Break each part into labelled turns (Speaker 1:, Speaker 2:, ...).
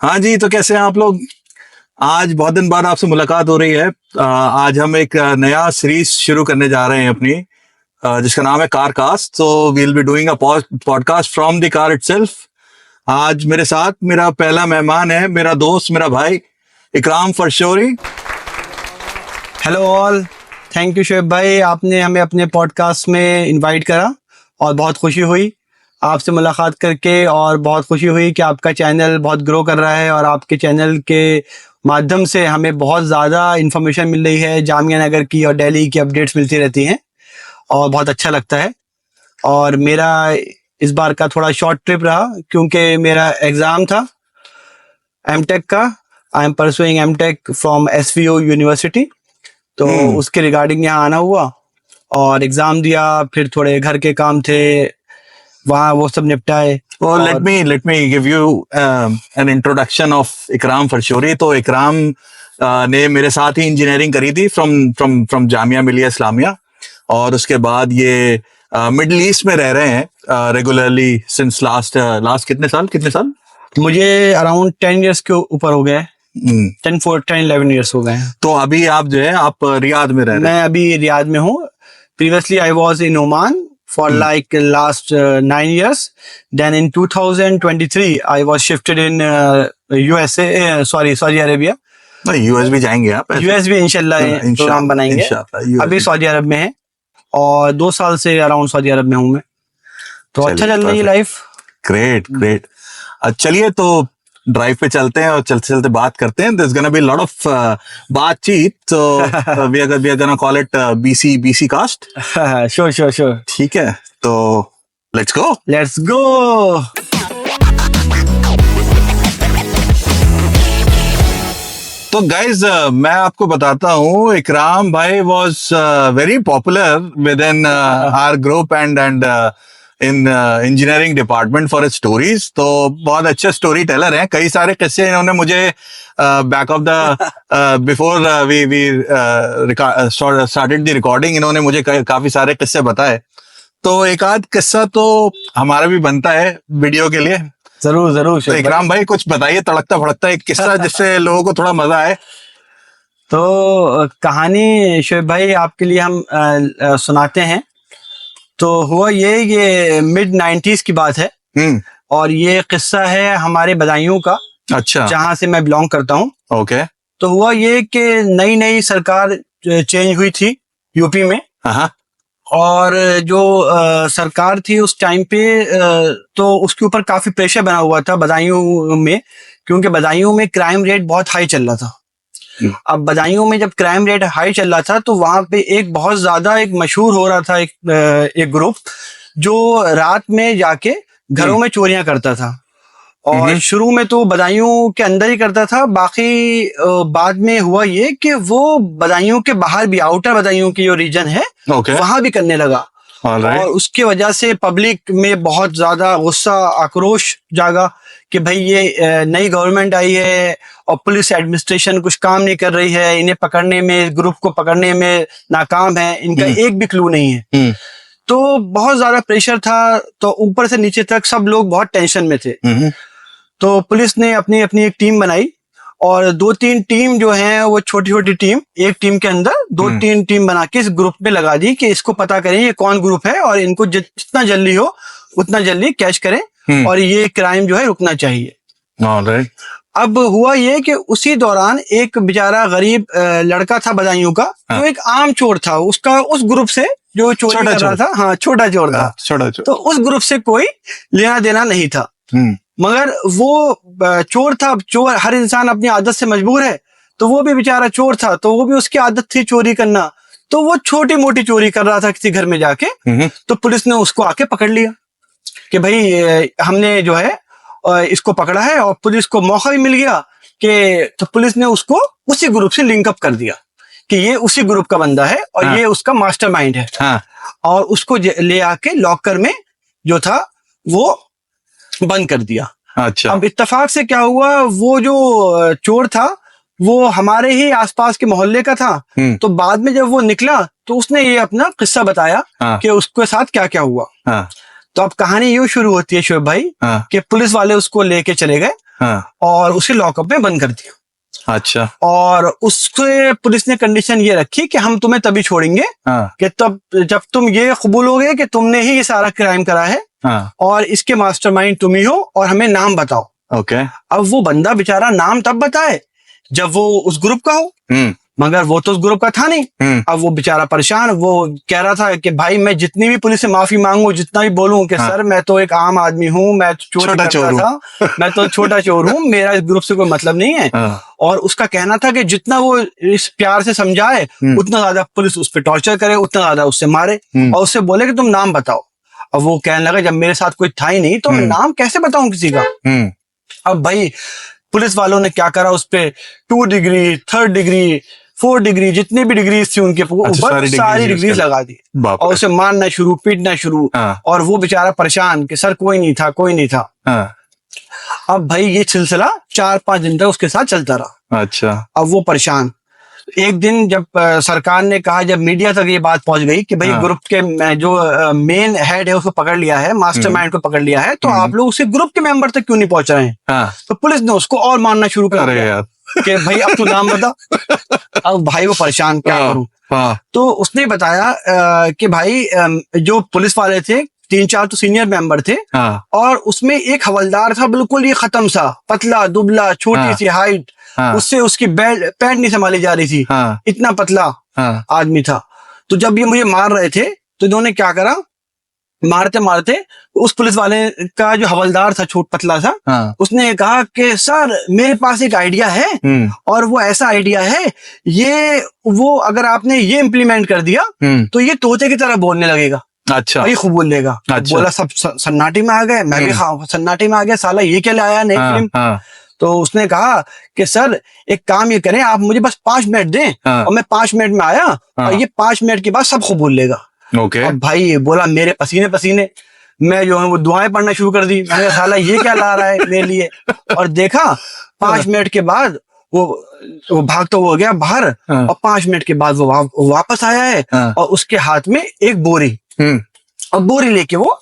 Speaker 1: हाँ जी, तो कैसे हैं आप लोग? आज बहुत दिन बाद आपसे मुलाकात हो रही है। आज हम एक नया सीरीज शुरू करने जा रहे हैं अपनी, जिसका नाम है कार कास्ट। तो we'll be doing a podcast from the car itself. आज मेरे साथ मेरा पहला मेहमान है, मेरा दोस्त, मेरा भाई Ikram Farshori.
Speaker 2: Hello all, thank you Shoaib भाई, आपने हमें अपने पॉडकास्ट में इनवाइट करा और बहुत खुशी हुई आपसे मुलाकात करके। और बहुत खुशी हुई कि आपका चैनल बहुत ग्रो कर रहा है और आपके चैनल के माध्यम से हमें बहुत ज़्यादा इन्फॉर्मेशन मिल रही है, जामिया नगर की और दिल्ली की अपडेट्स मिलती रहती हैं और बहुत अच्छा लगता है। और मेरा इस बार का थोड़ा शॉर्ट ट्रिप रहा क्योंकि मेरा एग्ज़ाम था एमटेक का। I am pursuing MTech from SVO university, तो उसके रिगार्डिंग यहाँ आना हुआ और एग्जाम दिया। फिर थोड़े घर के काम थे, वहाँ वो सब निपटाए।
Speaker 1: Let me give you an introduction of इकराम फरशौरी। तो इकराम ने मेरे साथ ही इंजीनियरिंग करी थी फ्रॉम जामिया मिलिया इस्लामिया, और उसके बाद ये मिडिल ईस्ट में रह रहे हैं रेगुलरली सिंस लास्ट कितने साल?
Speaker 2: मुझे अराउंड 10 इयर्स के ऊपर हो गए, 11 इयर्स हो गए हैं।
Speaker 1: तो अभी आप जो है आप रियाद में रह रहे हैं?
Speaker 2: मैं अभी रियाद में हूँ। Previously I was in Oman for like last 9 years. Then in 2023 I was shifted in USA, Saudi Arabia.
Speaker 1: US भी जाएंगे आप?
Speaker 2: यूएस भी इंशाल्लाह प्रोग्राम बनाएंगे। अभी सऊदी अरब में है और 2 साल से अराउंड सऊदी अरब में हूँ मैं। तो अच्छा चल रही है लाइफ।
Speaker 1: ग्रेट। चलिए तो ड्राइव पे चलते हैं और चलते चलते बात करते हैं। There's gonna be a lot of बातचीत, तो we are gonna call it BC cast.
Speaker 2: Sure.
Speaker 1: ठीक है, तो let's go. तो गाइज मैं आपको बताता हूँ, इकराम भाई was very popular within our group and in engineering department for its stories. तो बहुत अच्छे स्टोरी टेलर हैं। कई सारे किस्से इन्होंने मुझे back of the before we started the recording इन्होंने मुझे काफी सारे किस्से बताए। तो एक आध किस्सा तो हमारा भी बनता है वीडियो के लिए।
Speaker 2: जरूर।
Speaker 1: तो इकराम भाई कुछ बताइए, तड़कता भड़कता एक किस्सा जिससे लोगों को थोड़ा मजा आए।
Speaker 2: तो कहानी शोएब भाई आपके लिए हम सुनाते हैं। तो हुआ ये मिड 90s की बात है और ये किस्सा है हमारे बदायूं का।
Speaker 1: अच्छा। जहाँ
Speaker 2: से मैं बिलोंग करता हूँ।
Speaker 1: ओके।
Speaker 2: तो हुआ ये कि नई सरकार चेंज हुई थी यूपी में। और जो सरकार थी उस टाइम पे तो उसके ऊपर काफी प्रेशर बना हुआ था बदायूं में, क्योंकि बदायूं में क्राइम रेट बहुत हाई चल रहा था। अब बदायूं में जब क्राइम रेट हाई चल रहा था तो वहां पे एक बहुत ज्यादा एक मशहूर हो रहा था एक ग्रुप जो रात में जाके घरों में चोरियां करता था। और शुरू में तो बदायूं के अंदर ही करता था, बाकी बाद में हुआ ये कि वो बदायूं के बाहर भी, आउटर बदायूं की जो रीजन है वहां भी करने लगा। और उसके वजह से पब्लिक में बहुत ज्यादा गुस्सा, आक्रोश जागा कि भाई ये नई गवर्नमेंट आई है और पुलिस एडमिनिस्ट्रेशन कुछ काम नहीं कर रही है, इन्हें पकड़ने में, ग्रुप को पकड़ने में नाकाम है, इनका एक भी क्लू नहीं है। तो बहुत ज्यादा प्रेशर था, तो ऊपर से नीचे तक सब लोग बहुत टेंशन में थे। तो पुलिस ने अपनी एक टीम बनाई और 2-3 टीम जो है वो छोटी टीम, एक टीम के अंदर 2-3 टीम बना के इस ग्रुप में लगा दी कि इसको पता करें ये कौन ग्रुप है और इनको जितना जल्दी हो उतना जल्दी कैच करें और ये क्राइम जो है रुकना चाहिए। अब हुआ ये कि उसी दौरान एक बेचारा गरीब लड़का था बदायूं का, जो एक आम चोर था, उसका उस ग्रुप से जो चोरी कर रहा था, छोटा चोर था। तो उस ग्रुप से कोई लेना देना नहीं था। मगर वो चोर था। चोर, हर इंसान अपनी आदत से मजबूर है, तो वो भी बेचारा चोर था, तो वो भी उसकी आदत थी चोरी करना। तो वो छोटी मोटी चोरी कर रहा था किसी घर में जाके। तो पुलिस ने उसको आके पकड़ लिया कि भाई हमने जो है इसको पकड़ा है, और पुलिस को मौका भी मिल गया कि तो पुलिस ने उसको उसी ग्रुप से लिंक अप कर दिया कि ये उसी ग्रुप का बंदा है और ये उसका मास्टरमाइंड है। और उसको ले आके लॉकर में जो था वो बंद कर दिया। अच्छा। अब इत्तेफाक से क्या हुआ, वो जो चोर था वो हमारे ही आसपास के मोहल्ले का था। तो बाद में जब वो निकला तो उसने ये अपना किस्सा बताया कि उसके साथ क्या क्या हुआ। तो अब कहानी यूं शुरू होती है शोएब भाई कि पुलिस वाले उसको लेके चले गए और उसे लॉकअप में बंद कर दिया।
Speaker 1: अच्छा।
Speaker 2: और उसके पुलिस ने कंडीशन ये रखी कि हम तुम्हें तभी छोड़ेंगे कि तब जब तुम ये कबूलोगे कि तुमने ही ये सारा क्राइम करा है और इसके मास्टरमाइंड तुम ही हो और हमें नाम बताओ।
Speaker 1: ओके।
Speaker 2: अब वो बंदा बेचारा नाम तब बताए जब वो उस ग्रुप का हो, मगर वो तो उस ग्रुप का था नहीं। अब वो बेचारा परेशान, वो कह रहा था कि भाई मैं जितनी भी पुलिस से माफी मांगू, जितना भी बोलूं कि सर मैं तो एक आम आदमी हूँ, मैं छोटा चोर था, मैं तो छोटा चोर हूँ, मेरा इस ग्रुप से कोई मतलब नहीं है। और उसका कहना था कि जितना वो इस प्यार से समझाए उतना ज्यादा पुलिस उस पर टॉर्चर करे, उतना ज्यादा उससे मारे और उससे बोले कि तुम नाम बताओ। अब वो कहने लगा जब मेरे साथ कोई था ही नहीं तो मैं नाम कैसे बताऊं किसी का। अब भाई पुलिस वालों ने क्या करा, उस पे 2 डिग्री, 3rd डिग्री, 4 डिग्री, जितनी भी डिग्रीज थी उनके ऊपर सारी डिग्रीज लगा दी और उसे मारना शुरू, पीटना शुरू। और वो बेचारा परेशान कि सर कोई नहीं था, कोई नहीं था। अब भाई ये सिलसिला 4-5 दिन तक उसके साथ चलता रहा।
Speaker 1: अच्छा।
Speaker 2: अब वो परेशान। एक दिन जब सरकार ने कहा, जब मीडिया तक ये बात पहुंच गई कि भाई ग्रुप के जो मेन हेड है उसको पकड़ लिया है, मास्टरमाइंड को पकड़ लिया है, तो आप लोग उसी ग्रुप के मेंबर तक क्यों नहीं पहुंच रहे हैं? तो पुलिस ने उसको और मारना शुरू कर दिया कि भाई अब तू नाम बता। अब भाई वो परेशान, क्या करूं? तो उसने बताया कि भाई जो पुलिस वाले थे 3-4 तो सीनियर मेंबर थे और उसमें एक हवलदार था, बिल्कुल ही खत्म सा, पतला दुबला, छोटी सी हाइट, उससे उसकी पैंट नहीं संभाली जा रही थी, इतना पतला आदमी था। तो जब ये मुझे मार रहे थे तो इन्होंने क्या करा, मारते मारते उस पुलिस वाले का जो हवलदार था, छोट पतला सा, उसने कहा कि सर मेरे पास एक आइडिया है और वो ऐसा आइडिया है, ये वो अगर आपने ये इम्प्लीमेंट कर दिया तो ये तोते की तरह बोलने लगेगा।
Speaker 1: अच्छा।
Speaker 2: वही खूब बोलेगा। अच्छा। बोला सब सन्नाटे में आ गए, मैं भी सन्नाटे में आ गया, साला ये क्या लाया नई फिल्म। तो उसने कहा कि सर एक काम ये करें, आप मुझे बस 5 मिनट दें और मैं 5 मिनट में आया और ये 5 मिनट के बाद सब खूब बोल लेगा। अब भाई बोला मेरे पसीने पसीने, मैं जो है वो दुआएं पढ़ना शुरू कर दी। मैंने साला ये क्या ला रहा है मेरे लिए, और देखा 5 मिनट के बाद वो भागता हुआ गया बाहर और 5 मिनट के बाद वो वापस आया है और उसके हाथ में एक बोरी, और बोरी लेके वो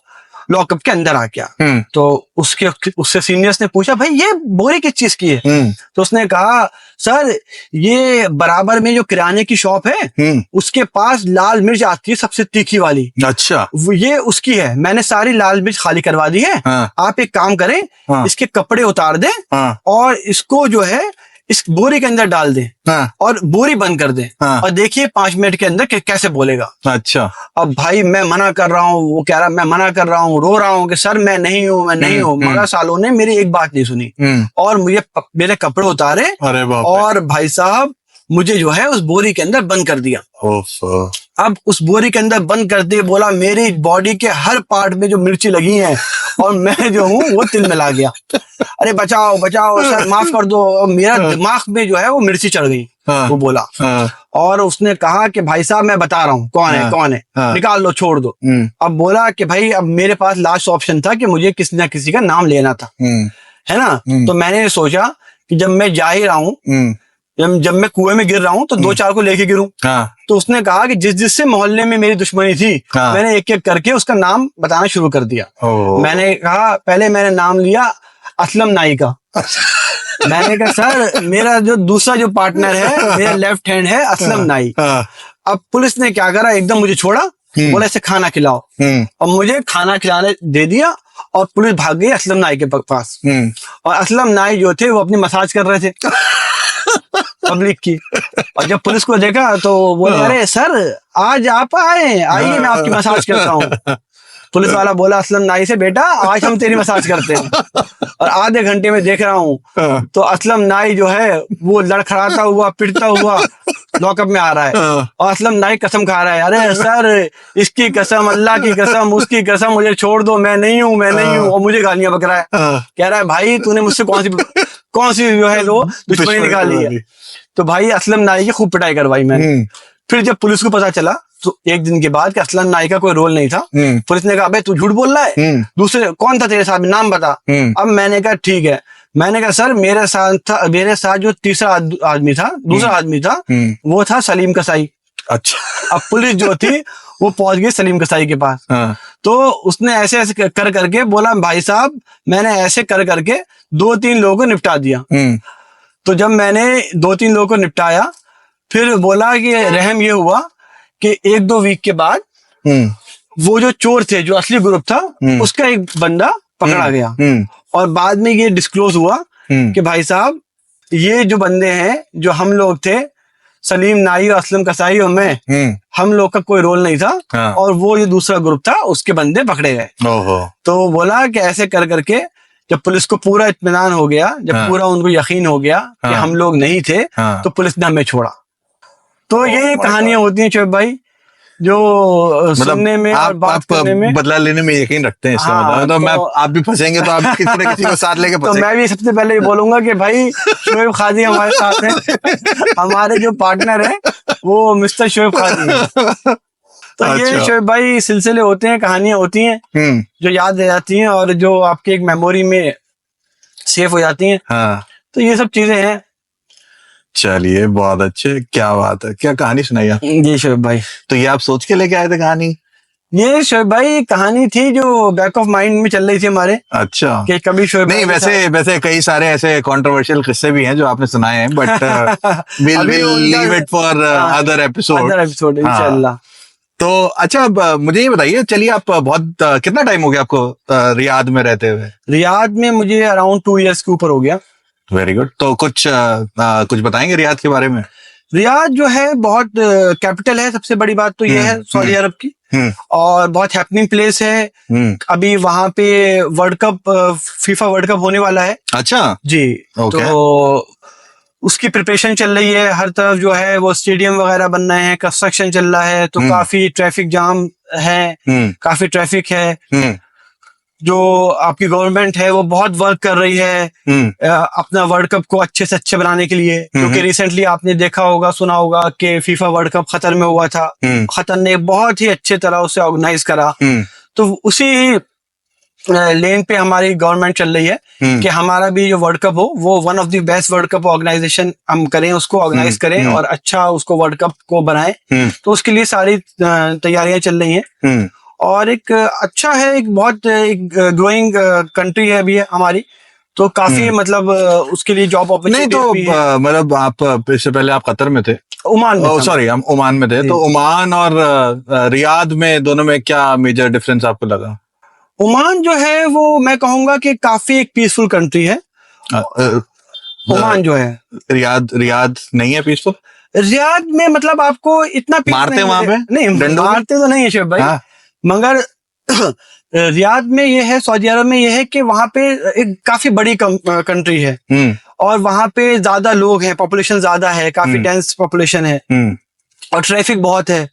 Speaker 2: लॉकअप के अंदर आ गया। तो उससे सीनियर्स ने पूछा भाई ये बोरी किस चीज की है? तो उसने कहा सर ये बराबर में जो किराने की शॉप है उसके पास लाल मिर्च आती है सबसे तीखी वाली।
Speaker 1: अच्छा।
Speaker 2: ये उसकी है, मैंने सारी लाल मिर्च खाली करवा दी है। आप एक काम करें, इसके कपड़े उतार दें और इसको जो है इस बोरी के अंदर डाल दें और बोरी बंद कर दें और देखिए 5 मिनट के अंदर कैसे बोलेगा।
Speaker 1: अच्छा। अब
Speaker 2: भाई मैं मना कर रहा हूँ, वो कह रहा मैं मना कर रहा हूँ, रो रहा हूँ कि सर मैं नहीं हूँ, मैं नहीं हूँ। मगर सालों ने मेरी एक बात नहीं सुनी और मुझे मेरे कपड़े उतारे और भाई साहब मुझे जो है उस बोरी के अंदर बंद कर दिया। अब उस बोरी के अंदर बंद कर दे, बोला मेरी बॉडी के हर पार्ट में जो मिर्ची लगी हैं और मैं जो हूँ वो तिल मिला गया। अरे बचाओ बचाओ सर, माफ कर दो, मेरा दिमाग में जो है वो मिर्ची चढ़ गई। वो बोला और उसने कहा कि भाई साहब मैं बता रहा हूँ कौन है कौन है, निकाल लो, छोड़ दो। अब बोला कि भाई अब मेरे पास लास्ट ऑप्शन था कि मुझे किसी ना किसी का नाम लेना था, है ना। तो मैंने सोचा कि जब मैं जा ही रहा हूँ, जब मैं कुएं में गिर रहा हूँ तो 2-4 को लेके गिरूं। तो उसने कहा कि जिससे मोहल्ले में मेरी दुश्मनी थी मैंने एक एक करके उसका नाम बताना शुरू कर दिया। मैंने कहा पहले मैंने नाम लिया असलम नाई का। मैंने कहा सर मेरा जो दूसरा जो पार्टनर है, मेरा लेफ्ट हैंड है असलम नाई। अब पुलिस ने क्या करा, एकदम मुझे छोड़ा, बोला इसे खाना खिलाओ और मुझे खाना खिलाने दे दिया और पुलिस भाग गई असलम नाई के पास। और असलम नाई जो थे वो अपनी मसाज कर रहे थे पब्लिक की। और जब पुलिस को देखा तो बोले अरे सर आज आप आइए मैं आपकी मसाज करता हूँ। पुलिस वाला बोला असलम नाई से बेटा आज हम तेरी मसाज करते हैं। और आधे घंटे में देख रहा हूँ तो असलम नाई जो है वो लड़खड़ाता हुआ पिटता हुआ लॉकअप में आ रहा है और असलम नाई कसम खा रहा है, अरे सर इसकी कसम, अल्लाह की कसम, उसकी कसम, मुझे छोड़ दो, मैं नहीं हूँ, मैं नहीं हूँ। और मुझे गालियां बक रहा है, कह रहा है भाई तूने मुझसे कौन सी जो है वो दुश्मनी निकाली है। तो भाई असलम नाई की खूब पिटाई करवाई मैंने। फिर जब पुलिस को पता चला तो एक दिन के बाद कि असलम नाई का कोई रोल नहीं था, पुलिस ने कहा भाई तू झूठ बोल रहा है, दूसरे कौन था तेरे साथ, नाम बता। अब मैंने कहा ठीक है, मैंने कहा सर मेरे साथ जो तीसरा आदमी था, दूसरा आदमी था, वो था सलीम कसाई।
Speaker 1: अच्छा।
Speaker 2: अब पुलिस जो थी वो पहुंच गई सलीम कसाई के पास।
Speaker 1: हाँ।
Speaker 2: तो उसने ऐसे ऐसे कर करके बोला, भाई साहब मैंने ऐसे कर करके 2-3 लोगों को निपटा दिया। तो जब मैंने 2-3 लोगों को निपटाया, फिर बोला कि रहम ये हुआ कि 1-2 वीक के बाद वो जो चोर थे, जो असली ग्रुप था, उसका एक बंदा पकड़ा गया। और बाद में ये डिस्क्लोज हुआ कि भाई साहब ये जो बंदे हैं, जो हम लोग थे, सलीम नाई और असलम कसाई और मैं, हम लोग का कोई रोल नहीं था।
Speaker 1: हाँ।
Speaker 2: और वो जो दूसरा ग्रुप था उसके बंदे पकड़े गए। तो बोला कि ऐसे कर करके जब पुलिस को पूरा इत्मीनान हो गया, जब
Speaker 1: हाँ।
Speaker 2: पूरा उनको यकीन हो गया कि हम लोग नहीं थे, तो पुलिस ने हमें छोड़ा। तो ये कहानियां होती हैं शोएब भाई, जो सुनने में और बात करने में।
Speaker 1: बदला लेने में यकीन रखते हैं, इसका
Speaker 2: हाँ,
Speaker 1: मतलब मैं आप भी फंसेंगे तो आप किसी न किसी को साथ लेके
Speaker 2: तो
Speaker 1: फंसेंगे।
Speaker 2: मैं भी सबसे पहले ये बोलूंगा कि भाई शोएब खादी हमारे साथ हैं। हमारे जो पार्टनर है वो मिस्टर शोएब खादी है। तो ये शोएब भाई सिलसिले होते हैं, कहानियां होती हैं जो याद रह जाती हैं और जो आपकी एक मेमोरी में सेव हो जाती हैं।
Speaker 1: हाँ।
Speaker 2: तो ये सब चीजें हैं।
Speaker 1: चलिए बहुत अच्छे, क्या बात है, क्या कहानी सुनाई आप?
Speaker 2: जी शोएब भाई।
Speaker 1: तो ये आप सोच के लेके आए थे कहानी?
Speaker 2: ये शोएब भाई कहानी थी जो बैक ऑफ माइंड में चल रही थी हमारे।
Speaker 1: अच्छा।
Speaker 2: कि कभी शोएब
Speaker 1: नहीं, वैसे कई सारे ऐसे कंट्रोवर्शियल किस्से भी हैं जो आपने सुनाए हैं, but we'll leave it for other episode
Speaker 2: इंशाल्लाह।
Speaker 1: तो अच्छा, अब मुझे ये बताइए, चलिए आप बहुत कितना टाइम हो गया आपको रियाद में रहते हुए?
Speaker 2: रियाद में मुझे अराउंड 2 इयर्स के ऊपर हो गया।
Speaker 1: Very good. तो कुछ बताएंगे रियाद के बारे में?
Speaker 2: रियाद जो है बहुत कैपिटल है, सबसे बड़ी बात तो ये है सऊदी अरब की, और बहुत हैपनिंग प्लेस है। अभी वहां पे world cup, FIFA world cup होने वाला है।
Speaker 1: अच्छा
Speaker 2: जी। तो उसकी प्रिपरेशन चल रही है, हर तरफ जो है वो स्टेडियम वगैरह बन रहे हैं, कंस्ट्रक्शन चल रहा है, तो काफी ट्रैफिक जाम है, काफी ट्रैफिक है। जो आपकी गवर्नमेंट है वो बहुत वर्क कर रही है अपना वर्ल्ड कप को अच्छे से अच्छे बनाने के लिए, क्योंकि रिसेंटली आपने देखा होगा, सुना होगा कि फीफा वर्ल्ड कप कतर में हुआ था। कतर ने बहुत ही अच्छे तरह से ऑर्गेनाइज करा। तो उसी लेन पे हमारी गवर्नमेंट चल रही है कि हमारा भी जो वर्ल्ड कप हो वो one of the best world cup organisation हम करें, उसको ऑर्गेनाइज करें और अच्छा उसको वर्ल्ड कप को बनाएं। तो उसके लिए सारी तैयारियां चल रही हैं। और एक अच्छा है, एक बहुत एक ग्रोइंग कंट्री है अभी हमारी, तो काफी मतलब उसके लिए जॉब अपॉर्चुनिटी भी है।
Speaker 1: तो मतलब आप इससे पहले आप कतर में थे?
Speaker 2: ओमान में।
Speaker 1: सॉरी, हम ओमान में थे। तो ओमान और रियाद में, दोनों में क्या मेजर डिफरेंस आपको लगा?
Speaker 2: ओमान जो है वो मैं कहूंगा कि काफी एक पीसफुल कंट्री है। ओमान जो है,
Speaker 1: रियाद नहीं है पीसफुल?
Speaker 2: रियाद में मतलब आपको इतना
Speaker 1: मारते वहां पे?
Speaker 2: नहीं, मारते तो नहीं है शोएब भाई। मगर रियाद में ये है, सऊदी अरब में ये है कि वहां पे एक काफी बड़ी कंट्री है और वहां पे ज्यादा लोग हैं, पॉपुलेशन ज्यादा है, काफी डेंस पॉपुलेशन है और ट्रैफिक बहुत है।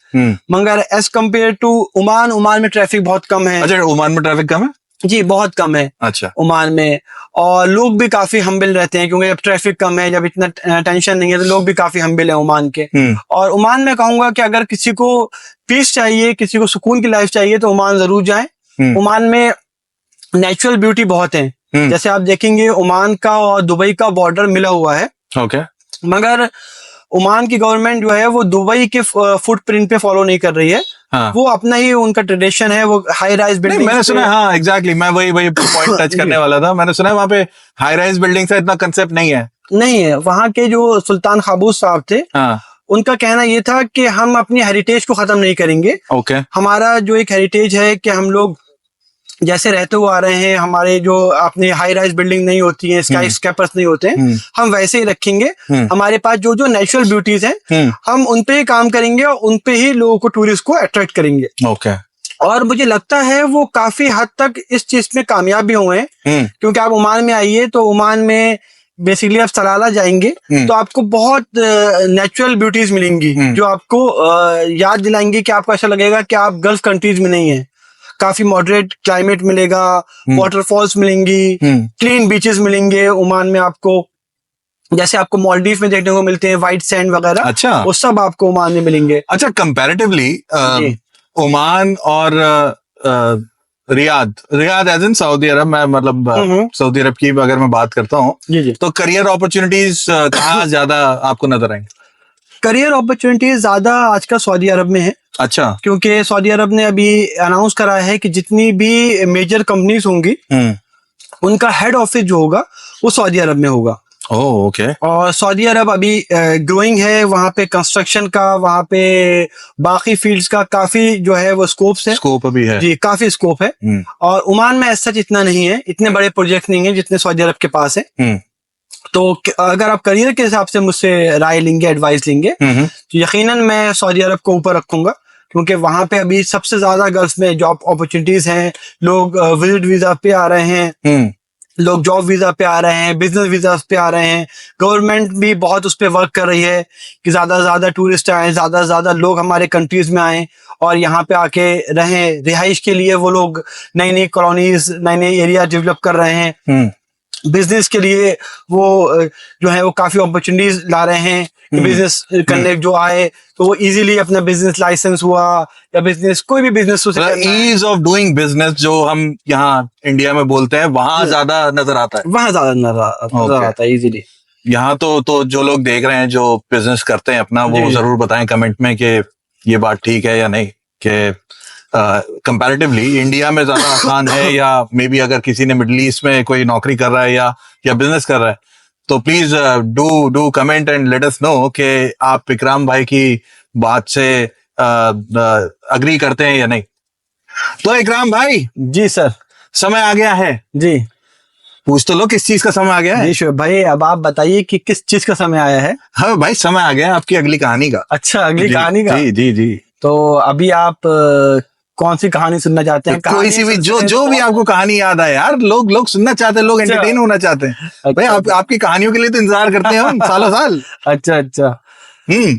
Speaker 2: मगर एज कम्पेयर टू ओमान में ट्रैफिक बहुत कम है।
Speaker 1: अच्छा, ओमान में ट्रैफिक कम है?
Speaker 2: जी, बहुत कम है।
Speaker 1: अच्छा।
Speaker 2: ओमान में, और लोग भी काफी हम्बिल रहते हैं, क्योंकि जब ट्रैफिक कम है, जब इतना टेंशन नहीं है, तो लोग भी काफी हम्बिल है ओमान के। और ओमान में कहूंगा कि अगर किसी को पीस चाहिए, किसी को सुकून की लाइफ चाहिए, तो ओमान जरूर जाएं। ओमान में नेचुरल ब्यूटी बहुत है। जैसे आप देखेंगे ओमान का और दुबई का बॉर्डर मिला हुआ है।
Speaker 1: ओके।
Speaker 2: मगर ओमान की गवर्नमेंट जो है वो दुबई के फुटप्रिंट पे फॉलो नहीं कर रही है। हाँ। वो अपना ही उनका ट्रेडिशन है, वो हाई राइज बिल्डिंग।
Speaker 1: मैंने सुना है, हाँ एग्जैक्टली, मैं वही पॉइंट टच करने वाला था। मैंने सुना है वहाँ पे हाई राइज बिल्डिंग का इतना कंसेप्ट नहीं है। वहाँ के जो सुल्तान काबूस साहब थे, हाँ, उनका कहना ये था कि हम अपनी हेरिटेज को खत्म नहीं करेंगे। ओके।
Speaker 2: हमारा जो एक हेरिटेज है कि हम लोग जैसे रहते हुए आ रहे हैं, हमारे जो अपने हाई राइज बिल्डिंग नहीं होती है, स्काई स्कैपर्स नहीं होते हैं, हम वैसे ही रखेंगे। हमारे पास जो जो नेचुरल ब्यूटीज हैं, हम उन पे ही काम करेंगे और उन पे ही लोगों को, टूरिस्ट को अट्रैक्ट करेंगे।
Speaker 1: ओके।
Speaker 2: और मुझे लगता है वो काफी हद तक इस चीज में कामयाब भी हुए हैं, क्योंकि आप ओमान में आइए तो ओमान में बेसिकली आप सलाला जाएंगे तो आपको बहुत नेचुरल ब्यूटीज मिलेंगी जो आपको याद दिलाएंगी कि आपको ऐसा लगेगा कि आप गल्फ कंट्रीज में नहीं है। काफी मॉडरेट क्लाइमेट मिलेगा, वाटरफॉल्स मिलेंगी, क्लीन बीचेस मिलेंगे ओमान में आपको, जैसे आपको मालदीव में देखने को मिलते हैं व्हाइट सैंड वगैरह। अच्छा। वो सब आपको ओमान में मिलेंगे।
Speaker 1: अच्छा, कंपैरेटिवली ओमान और रियाद एज इन सऊदी अरब, मैं मतलब सऊदी अरब की अगर मैं बात करता हूँ, तो करियर अपॉर्चुनिटीज कहाँ ज्यादा आपको नजर आएंगे?
Speaker 2: करियर अपॉर्चुनिटीज ज्यादा आजकल सऊदी अरब में है।
Speaker 1: अच्छा।
Speaker 2: क्योंकि सऊदी अरब ने अभी अनाउंस करा है कि जितनी भी मेजर कंपनीज होंगी उनका हेड ऑफिस जो होगा वो सऊदी अरब में होगा।
Speaker 1: ओके।
Speaker 2: और सऊदी अरब अभी ग्रोइंग है, वहाँ पे कंस्ट्रक्शन का, वहाँ पे बाकी फील्ड्स का काफी जो है वो स्कोप्स है,
Speaker 1: स्कोप अभी है
Speaker 2: जी, काफी स्कोप है। और ओमान में ऐसा इतना नहीं है, इतने बड़े प्रोजेक्ट नहीं है जितने सऊदी अरब के पास है। तो अगर आप करियर के हिसाब से मुझसे राय लेंगे, एडवाइस लेंगे, तो यकीनन मैं सऊदी अरब को ऊपर रखूंगा, क्योंकि वहां पे अभी सबसे ज्यादा गर्ल्स में जॉब अपॉर्चुनिटीज हैं। लोग विजिट वीजा पे आ रहे हैं, लोग जॉब वीजा पे आ रहे हैं, बिजनेस वीजा पे आ रहे हैं। गवर्नमेंट भी बहुत उस पर वर्क कर रही है कि ज्यादा से ज्यादा टूरिस्ट आए, ज्यादा से ज्यादा लोग हमारे कंट्रीज में आए और यहाँ पे आके रहें। रिहाइश के लिए वो लोग नई नई कॉलोनीज, नए नए एरिया डेवलप कर रहे हैं। बिजनेस के लिए वो जो है वो काफी अपॉर्चुनिटीज ला रहे हैं कि बिजनेस करने जो आए तो वो इजीली अपना बिजनेस लाइसेंस हुआ या बिजनेस कोई भी business
Speaker 1: ease of doing business जो हम यहाँ इंडिया में बोलते हैं वहां ज्यादा नजर आता है,
Speaker 2: वहां ज्यादा नजर आता है इजीली।
Speaker 1: यहाँ तो जो लोग देख रहे हैं जो बिजनेस करते हैं अपना, वो जरूर बताएं कमेंट में कि ये बात ठीक है या नहीं, कि कंपैरेटिवली इंडिया में ज्यादा आसान है या मे बी अगर किसी ने मिडिल ईस्ट में कोई नौकरी कर रहा है या बिजनेस कर रहा है तो please do comment and let us know कि आप इकराम भाई की बात से अग्री करते हैं या नहीं। तो इकराम भाई
Speaker 2: जी सर,
Speaker 1: समय आ गया है जी, पूछ तो लो किस चीज का समय आ गया है।
Speaker 2: जी शोएब भाई, अब आप बताइए कि किस चीज का समय आया है।
Speaker 1: हाँ भाई, समय आ गया आपकी अगली कहानी का।
Speaker 2: अच्छा, अगली कहानी का।
Speaker 1: जी जी जी। तो
Speaker 2: अभी आप कौन सी कहानी सुनना चाहते हैं?
Speaker 1: कोई सी भी, जो भी आपको कहानी याद आए यार। लोग सुनना चाहते हैं, लोग एंटरटेन होना चाहते हैं भाई। आपकी कहानियों के लिए तो इंतजार करते हैं हम सालों साल।
Speaker 2: अच्छा अच्छा।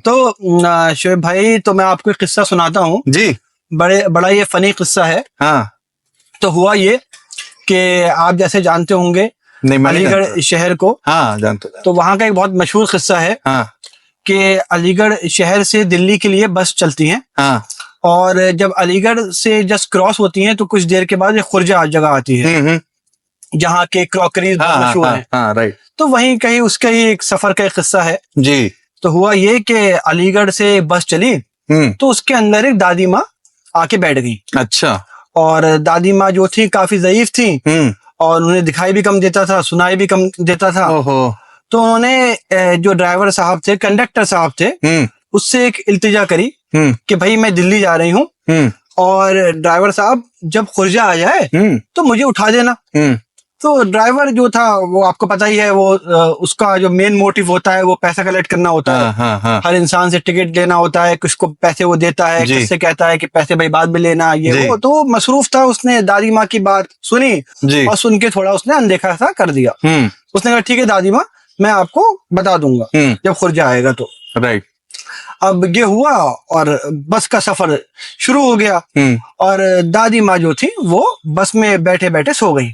Speaker 2: तो शोएब भाई, तो मैं आपको एक किस्सा सुनाता हूँ जी। बड़ा ये फनी किस्सा है। हाँ। तो हुआ ये कि आप जैसे जानते होंगे अलीगढ़ शहर को। हाँ जानते। तो वहाँ का एक बहुत मशहूर किस्सा है कि अलीगढ़ शहर से दिल्ली के लिए बस चलती है। हाँ। और जब अलीगढ़ से जस्ट क्रॉस होती हैं तो कुछ देर के बाद एक खुर्जा जगह आती है जहाँ के क्रॉकरीज मशहूर है। हाँ, राइट। तो वहीं कहीं उसका ही एक सफर का एक किस्सा है जी। तो हुआ ये कि अलीगढ़ से बस चली तो उसके अंदर एक दादी माँ आके बैठ गई। अच्छा। और दादी माँ जो थी काफी ज़ईफ थी और उन्हें दिखाई भी कम देता था, सुनाई भी कम देता था। तो उन्होंने जो ड्राइवर साहब थे, कंडक्टर साहब थे, उससे एक इल्तिजा करी कि भाई मैं दिल्ली जा रही हूँ और ड्राइवर साहब जब खुर्जा आ जाए तो मुझे उठा देना। तो ड्राइवर जो था वो आपको पता ही है, वो उसका जो मेन मोटिव होता है वो पैसा कलेक्ट करना होता है। हाँ। हर इंसान से टिकट लेना होता है, किसको पैसे वो देता है, किससे कहता है कि पैसे भाई बाद में लेना, ये वो। तो मसरूफ था, उसने दादी माँ की बात सुनी और सुन के थोड़ा उसने अनदेखा सा कर दिया। उसने कहा ठीक है दादी माँ, मैं आपको बता दूंगा जब खुर्जा आएगा तो। राइट। अब ये हुआ और बस का सफर शुरू हो गया और दादी माँ जो थी वो बस में बैठे बैठे सो गई।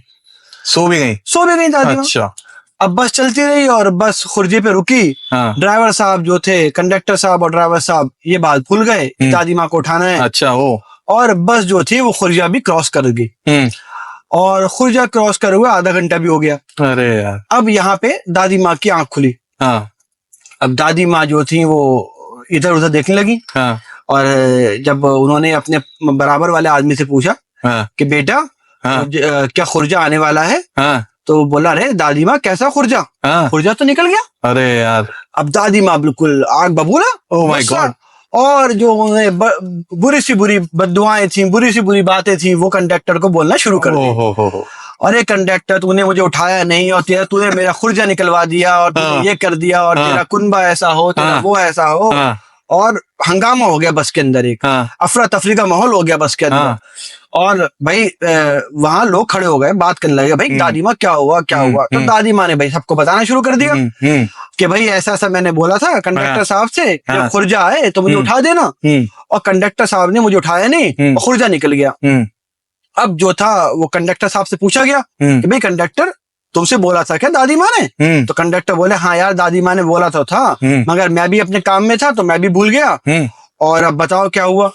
Speaker 2: सो भी गई दादी माँ। अच्छा। अब बस चलती रही और बस खुर्जे पे रुकी। हाँ। ड्राइवर साहब जो थे, कंडक्टर साहब और ड्राइवर साहब, ये बात भूल गए दादी माँ को उठाना है। अच्छा। वो और बस जो थी वो खुर्जा भी क्रॉस कर गई और खुर्जा क्रॉस करे हुए आधा घंटा भी हो गया। अरे यार। अब यहाँ पे दादी माँ की आंख खुली। हाँ। अब दादी माँ जो थी वो इधर उधर देखने लगी। हाँ। और जब उन्होंने अपने बराबर वाले आदमी से पूछा कि बेटा क्या खुर्जा आने वाला है? हाँ। तो बोला अरे दादी माँ कैसा खुर्जा? हाँ। खुर्जा तो निकल गया। अरे यार। अब दादी माँ बिल्कुल आग बबूला। Oh my God. और जो उन्हें बुरी सी बुरी बद्दुआएं थी, बुरी सी बुरी बातें थी, वो कंडक्टर को बोलना शुरू कर दी। अरे कंडक्टर, तूने मुझे उठाया नहीं और तूने मेरा खुर्जा निकलवा दिया और तूने ये कर दिया और तेरा कुनबा ऐसा हो, तेरा वो ऐसा हो। और हंगामा हो गया बस के अंदर, एक अफरा तफरी का माहौल हो गया बस के अंदर। और भाई वहां लोग खड़े हो गए, बात करने लगे, भाई दादी माँ क्या हुआ क्या हुआ? तो दादी माँ ने भाई सबको बताना शुरू कर दिया कि भाई ऐसा ऐसा मैंने बोला था कंडक्टर साहब से, जब खुर्जा आए तो मुझे उठा देना। और कंडक्टर साहब ने मुझे उठाया नहीं और खुर्जा निकल गया। अब जो था वो कंडक्टर साहब से पूछा गया कि भाई कंडक्टर, तुमसे बोला था क्या दादी माँ ने? तो कंडक्टर बोले हाँ यार दादी माँ ने बोला तो था, मगर मैं भी अपने काम में था तो मैं भी भूल गया। और अब बताओ क्या हुआ?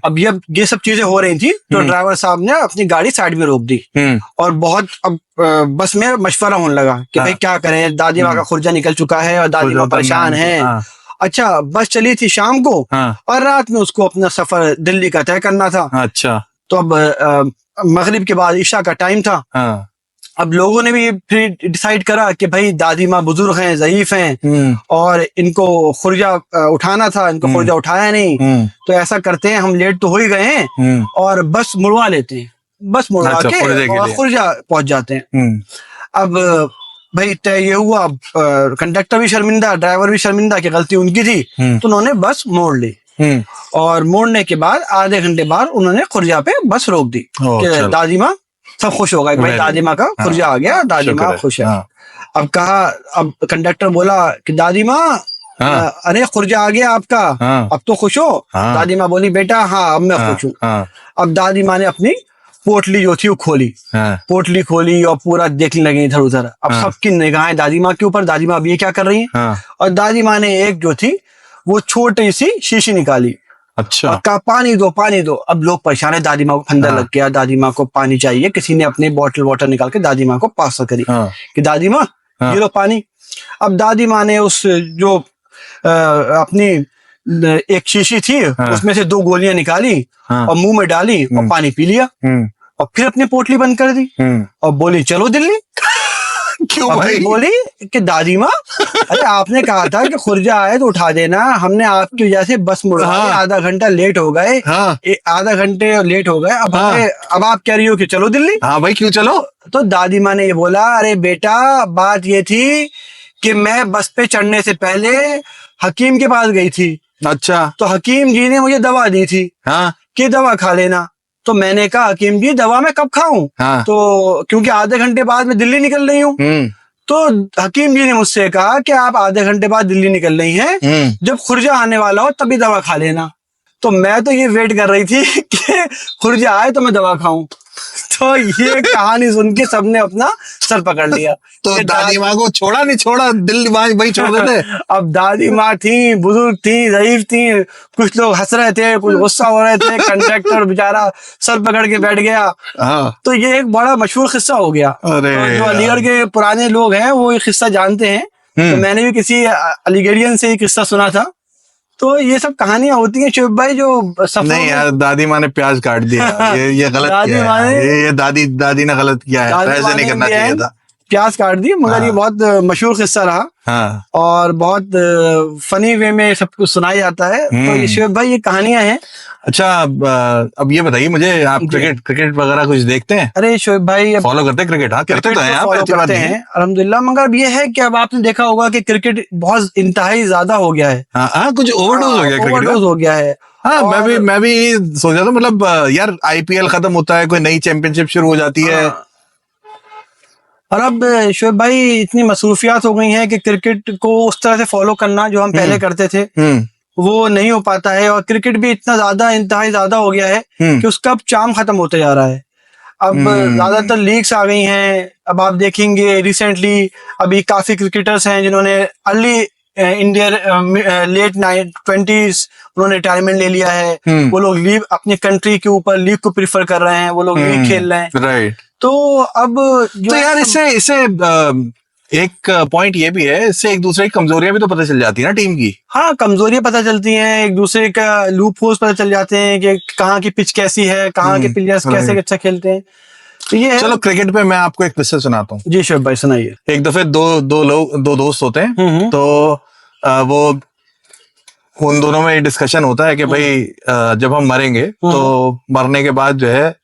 Speaker 2: अब ये सब चीजें हो रही थी तो ड्राइवर साहब ने अपनी गाड़ी साइड में रोक दी और बहुत अब बस में मशवरा होने लगा कि भाई क्या करें, दादी माँ का खुर्जा निकल चुका है और दादी माँ परेशान है। अच्छा, बस चली थी शाम को
Speaker 1: हाँ
Speaker 2: और रात में उसको अपना सफर दिल्ली का तय करना था।
Speaker 1: अच्छा
Speaker 2: तो अब मगरिब के बाद ईशा का टाइम था।
Speaker 1: हाँ
Speaker 2: अब लोगों ने भी फिर डिसाइड करा कि भाई दादी माँ बुजुर्ग हैं, ज़ईफ हैं और इनको खुर्जा उठाना था, इनको खुर्जा उठाया नहीं। तो ऐसा करते हैं, हम लेट तो हो ही गए हैं और बस मुड़वा लेते हैं, बस मुड़वा
Speaker 1: अच्छा,
Speaker 2: के
Speaker 1: खुर्जे के
Speaker 2: और
Speaker 1: लिए।
Speaker 2: खुर्जा पहुंच जाते हैं। अब भाई तय ये हुआ, कंडक्टर भी शर्मिंदा, ड्राइवर भी शर्मिंदा कि गलती उनकी थी। तो उन्होंने बस मोड़ ली और मोड़ने के बाद आधे घंटे बाद उन्होंने खुर्जा पे बस रोक दी कि दादी माँ, सब खुश हो गए कि भाई दादी माँ का खुर्जा आ गया, दादी माँ खुश है। अब कहा, अब कंडक्टर बोला कि दादी माँ, अरे खुर्जा आ गया आपका, अब तो खुश हो? दादी माँ बोली बेटा हाँ अब मैं खुश हूँ। अब दादी माँ ने अपनी पोटली जो थी वो खोली, पोटली खोली और पूरा देखने लगी इधर उधर। अब सबकी निगाहें दादी माँ के ऊपर, दादी माँ अब ये क्या कर रही हैं? और दादी माँ ने एक जो थी वो छोटी सी शीशी निकाली।
Speaker 1: अच्छा।
Speaker 2: और कहा पानी दो पानी दो। अब लोग परेशान है, दादी माँ को फंदा लग गया, दादी माँ को पानी चाहिए। किसी ने अपने बॉटल वाटर निकाल के दादी माँ को पास करी कि दादी माँ ये लो पानी। अब दादी माँ ने उस जो अपनी एक शीशी थी उसमें से 2 गोलियां निकाली और मुंह में डाली और पानी पी लिया और फिर अपनी पोटली बंद कर दी और बोली चलो दिल्ली।
Speaker 1: क्यों भाई?
Speaker 2: बोली कि दादी माँ, अरे आपने कहा था कि खुर्जा आए तो उठा देना, हमने आपकी वजह से बस मुड़वाई, आधा घंटा लेट हो गए, आधा घंटे लेट हो गए, अब आप कह रही हो कि चलो दिल्ली।
Speaker 1: हाँ भाई क्यों चलो?
Speaker 2: तो दादी माँ ने ये बोला, अरे बेटा बात ये थी कि मैं बस पे चढ़ने से पहले हकीम के पास गई थी।
Speaker 1: अच्छा।
Speaker 2: तो हकीम जी ने मुझे दवा दी थी कि दवा खा लेना। तो मैंने कहा हकीम जी दवा मैं कब खाऊं? तो क्योंकि आधे घंटे बाद मैं दिल्ली निकल रही हूँ। तो हकीम जी ने मुझसे कहा कि आप आधे घंटे बाद दिल्ली निकल रही हैं, जब खुर्जा आने वाला हो तभी दवा खा लेना। तो मैं तो ये वेट कर रही थी कि खुर्जा आए तो मैं दवा खाऊं। तो ये कहानी सुन के सबने अपना सर पकड़ लिया।
Speaker 1: तो दादी माँ को छोड़ा नहीं, छोड़ा दिल्ली वही छोड़ देते।
Speaker 2: अब दादी माँ थी, बुजुर्ग थी, ज़ईफ थी, कुछ लोग हंस रहे थे, कुछ गुस्सा हो रहे थे। कंडक्टर बेचारा सर पकड़ के बैठ गया। तो ये एक बड़ा मशहूर किस्सा हो गया। तो जो अलीगढ़ के पुराने लोग हैं वो ये किस्सा जानते हैं। तो मैंने भी किसी अलीगढ़ियन से ये किस्सा सुना था। तो ये सब कहानियां होती हैं शुभ भाई, जो
Speaker 1: नहीं यार, दादी माँ ने प्याज काट दिया। ये गलत किया है। ये दादी ने गलत किया है, ऐसे नहीं करना चाहिए था।
Speaker 2: प्याज काट दी, मगर ये बहुत मशहूर किस्सा रहा और बहुत फनी वे में सब कुछ सुनाया जाता है। तो ये शुभ भाई ये कहानियां हैं।
Speaker 1: अच्छा, अब ये बताइए मुझे, आप क्रिकेट वगैरह कुछ देखते हैं?
Speaker 2: अरे शोएब भाई
Speaker 1: फॉलो करते हैं क्रिकेट? हाँ करते तो हैं आप,
Speaker 2: फॉलो करते हैं अल्हम्दुलिल्लाह। मगर अब ये है कि अब आपने देखा होगा कि क्रिकेट बहुत इंतहाई ज्यादा हो गया है।
Speaker 1: हाँ कुछ ओवरडोज हो गया,
Speaker 2: ओवरडोज हो गया है।
Speaker 1: हाँ मैं भी सोच रहा था, मतलब यार आईपीएल खत्म होता है, कोई नई चैंपियनशिप शुरू हो जाती है
Speaker 2: और अब शोएब भाई इतनी मसरूफियात हो गई हैं कि क्रिकेट को उस तरह से फॉलो करना जो हम पहले करते थे वो नहीं हो पाता है। और क्रिकेट भी इतना ज्यादा इंतहाई ज्यादा हो गया है कि उसका अब चार्म खत्म होते जा रहा है। अब ज्यादातर लीग्स आ गई हैं। अब आप देखेंगे रिसेंटली अभी काफी क्रिकेटर्स हैं जिन्होंने अर्ली इंडिया लेट 20s उन्होंने रिटायरमेंट ले लिया है। वो लोग लीग अपनी कंट्री के ऊपर लीग को प्रिफर कर रहे हैं, वो लोग लीग खेल रहे हैं।
Speaker 1: राइट।
Speaker 2: तो अब
Speaker 1: तो यार इससे एक पॉइंट ये भी है, इससे एक दूसरे की कमजोरियां भी तो पता चल जाती है ना टीम की।
Speaker 2: हाँ, कमजोरियां पता चलती हैं, एक दूसरे का लूप होल्स पता चल जाते हैं कि कहाँ की पिच कैसी है, कहाँ के प्लेयर्स कैसे अच्छा खेलते हैं। तो ये
Speaker 1: चलो क्रिकेट पे मैं आपको एक किस्सा सुनाता हूँ।
Speaker 2: जी शोएब भाई सुनाइए।
Speaker 1: एक दफे दो दोस्त होते हैं, तो वो उन दोनों में डिस्कशन होता है कि भाई जब हम मरेंगे तो मरने के बाद जो है